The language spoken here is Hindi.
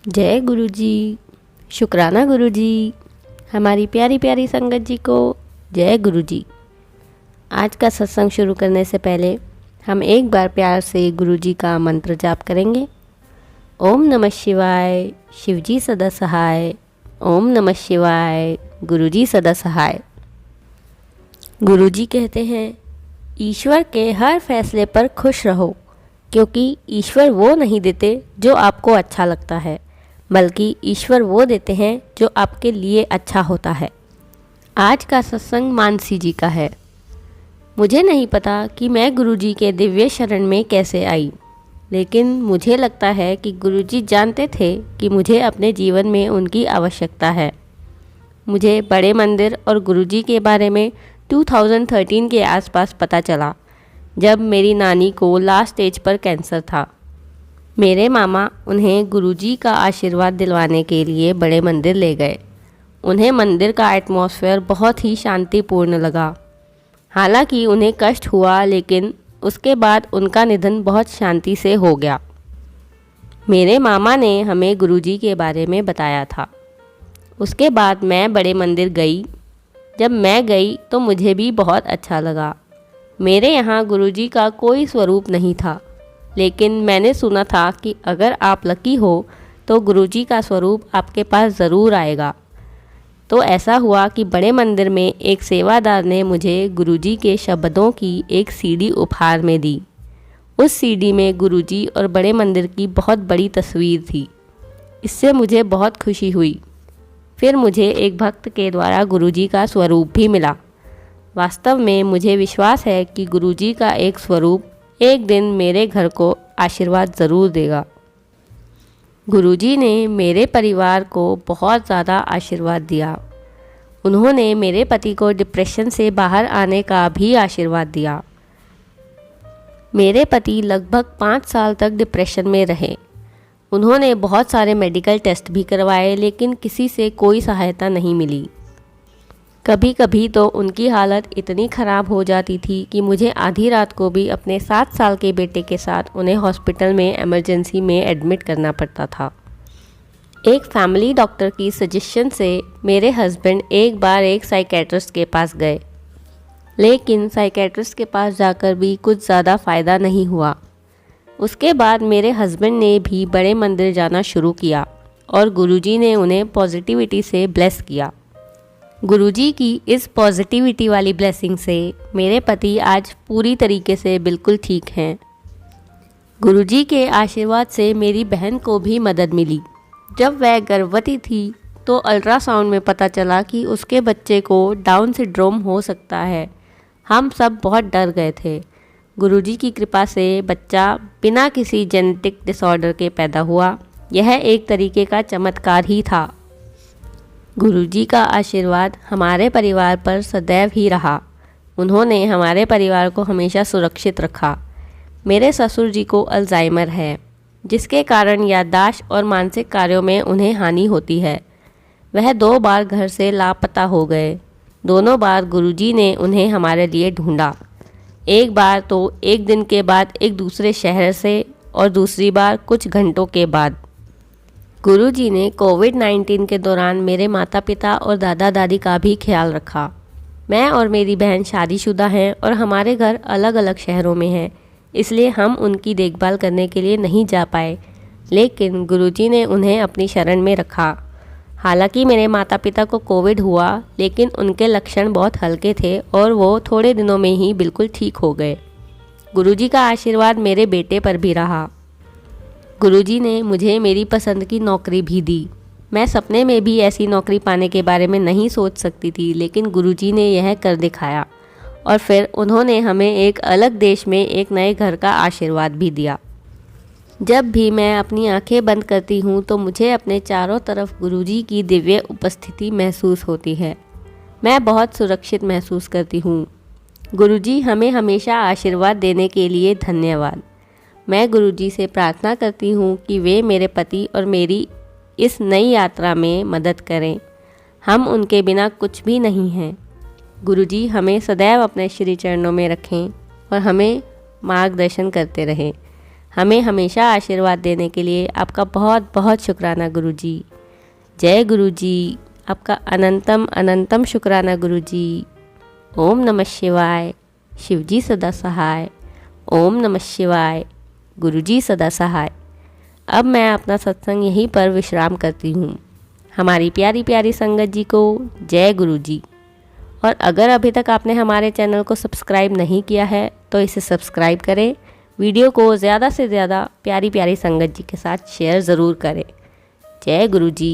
जय गुरु जी। शुक्राना गुरु जी। हमारी प्यारी प्यारी संगत जी को जय गुरु जी। आज का सत्संग शुरू करने से पहले हम एक बार प्यार से गुरु जी का मंत्र जाप करेंगे। ओम नमः शिवाय, शिवजी सदा सहाय। ओम नमः शिवाय, गुरु जी सदा सहाय। गुरु जी कहते हैं, ईश्वर के हर फैसले पर खुश रहो, क्योंकि ईश्वर वो नहीं देते जो आपको अच्छा लगता है, बल्कि ईश्वर वो देते हैं जो आपके लिए अच्छा होता है। आज का सत्संग मानसी जी का है। मुझे नहीं पता कि मैं गुरु जी के दिव्य शरण में कैसे आई, लेकिन मुझे लगता है कि गुरु जी जानते थे कि मुझे अपने जीवन में उनकी आवश्यकता है। मुझे बड़े मंदिर और गुरु जी के बारे में 2013 के आसपास पता चला, जब मेरी नानी को लास्ट स्टेज पर कैंसर था। मेरे मामा उन्हें गुरुजी का आशीर्वाद दिलवाने के लिए बड़े मंदिर ले गए। उन्हें मंदिर का एटमॉस्फेयर बहुत ही शांतिपूर्ण लगा। हालांकि उन्हें कष्ट हुआ, लेकिन उसके बाद उनका निधन बहुत शांति से हो गया। मेरे मामा ने हमें गुरुजी के बारे में बताया था। उसके बाद मैं बड़े मंदिर गई। जब मैं गई तो मुझे भी बहुत अच्छा लगा। मेरे यहाँ गुरुजी का कोई स्वरूप नहीं था, लेकिन मैंने सुना था कि अगर आप लकी हो तो गुरुजी का स्वरूप आपके पास ज़रूर आएगा। तो ऐसा हुआ कि बड़े मंदिर में एक सेवादार ने मुझे गुरुजी के शब्दों की एक सीडी उपहार में दी। उस सीडी में गुरुजी और बड़े मंदिर की बहुत बड़ी तस्वीर थी। इससे मुझे बहुत खुशी हुई। फिर मुझे एक भक्त के द्वारा गुरुजी का स्वरूप भी मिला। वास्तव में मुझे विश्वास है कि गुरुजी का एक स्वरूप एक दिन मेरे घर को आशीर्वाद ज़रूर देगा। गुरुजी ने मेरे परिवार को बहुत ज़्यादा आशीर्वाद दिया। उन्होंने मेरे पति को डिप्रेशन से बाहर आने का भी आशीर्वाद दिया। मेरे पति लगभग 5 साल तक डिप्रेशन में रहे। उन्होंने बहुत सारे मेडिकल टेस्ट भी करवाए, लेकिन किसी से कोई सहायता नहीं मिली। कभी कभी तो उनकी हालत इतनी ख़राब हो जाती थी कि मुझे आधी रात को भी अपने 7 साल के बेटे के साथ उन्हें हॉस्पिटल में इमरजेंसी में एडमिट करना पड़ता था। एक फैमिली डॉक्टर की सजेशन से मेरे हस्बैंड एक बार एक साइकेट्रिस्ट के पास गए, लेकिन साइकेट्रिस्ट के पास जाकर भी कुछ ज़्यादा फ़ायदा नहीं हुआ। उसके बाद मेरे हस्बैंड ने भी बड़े मंदिर जाना शुरू किया और गुरुजी ने उन्हें पॉजिटिविटी से ब्लेस किया। गुरुजी की इस पॉजिटिविटी वाली ब्लेसिंग से मेरे पति आज पूरी तरीके से बिल्कुल ठीक हैं। गुरुजी के आशीर्वाद से मेरी बहन को भी मदद मिली। जब वह गर्भवती थी तो अल्ट्रासाउंड में पता चला कि उसके बच्चे को डाउन सिंड्रोम हो सकता है। हम सब बहुत डर गए थे। गुरुजी की कृपा से बच्चा बिना किसी जेनेटिक डिसऑर्डर के पैदा हुआ। यह एक तरीके का चमत्कार ही था। गुरुजी का आशीर्वाद हमारे परिवार पर सदैव ही रहा। उन्होंने हमारे परिवार को हमेशा सुरक्षित रखा। मेरे ससुर जी को अल्जाइमर है, जिसके कारण याददाश्त और मानसिक कार्यों में उन्हें हानि होती है। वह 2 बार घर से लापता हो गए। दोनों बार गुरुजी ने उन्हें हमारे लिए ढूंढा। एक बार तो एक दिन के बाद एक दूसरे शहर से, और दूसरी बार कुछ घंटों के बाद। गुरुजी ने कोविड-19 के दौरान मेरे माता पिता और दादा दादी का भी ख्याल रखा। मैं और मेरी बहन शादीशुदा हैं और हमारे घर अलग अलग शहरों में हैं, इसलिए हम उनकी देखभाल करने के लिए नहीं जा पाए, लेकिन गुरुजी ने उन्हें अपनी शरण में रखा। हालांकि मेरे माता पिता को कोविड हुआ, लेकिन उनके लक्षण बहुत हल्के थे और वो थोड़े दिनों में ही बिल्कुल ठीक हो गए। गुरुजी का आशीर्वाद मेरे बेटे पर भी रहा। गुरुजी ने मुझे मेरी पसंद की नौकरी भी दी। मैं सपने में भी ऐसी नौकरी पाने के बारे में नहीं सोच सकती थी, लेकिन गुरुजी ने यह कर दिखाया। और फिर उन्होंने हमें एक अलग देश में एक नए घर का आशीर्वाद भी दिया। जब भी मैं अपनी आंखें बंद करती हूँ तो मुझे अपने चारों तरफ गुरुजी की दिव्य उपस्थिति महसूस होती है। मैं बहुत सुरक्षित महसूस करती हूँ। गुरुजी हमें हमेशा आशीर्वाद देने के लिए धन्यवाद। मैं गुरुजी से प्रार्थना करती हूँ कि वे मेरे पति और मेरी इस नई यात्रा में मदद करें। हम उनके बिना कुछ भी नहीं हैं। गुरुजी हमें सदैव अपने श्री चरणों में रखें और हमें मार्गदर्शन करते रहें। हमें हमेशा आशीर्वाद देने के लिए आपका बहुत बहुत शुक्राना गुरुजी। जय गुरुजी, आपका अनंतम अनंतम शुक्राना गुरुजी। ओम नमः शिवाय। शिवजी सदा सहाय। ओम नमः शिवाय। गुरुजी सदा सहाय। अब मैं अपना सत्संग यहीं पर विश्राम करती हूँ। हमारी प्यारी प्यारी संगत जी को जय गुरुजी। और अगर अभी तक आपने हमारे चैनल को सब्सक्राइब नहीं किया है तो इसे सब्सक्राइब करें। वीडियो को ज़्यादा से ज़्यादा प्यारी प्यारी संगत जी के साथ शेयर ज़रूर करें। जय गुरुजी।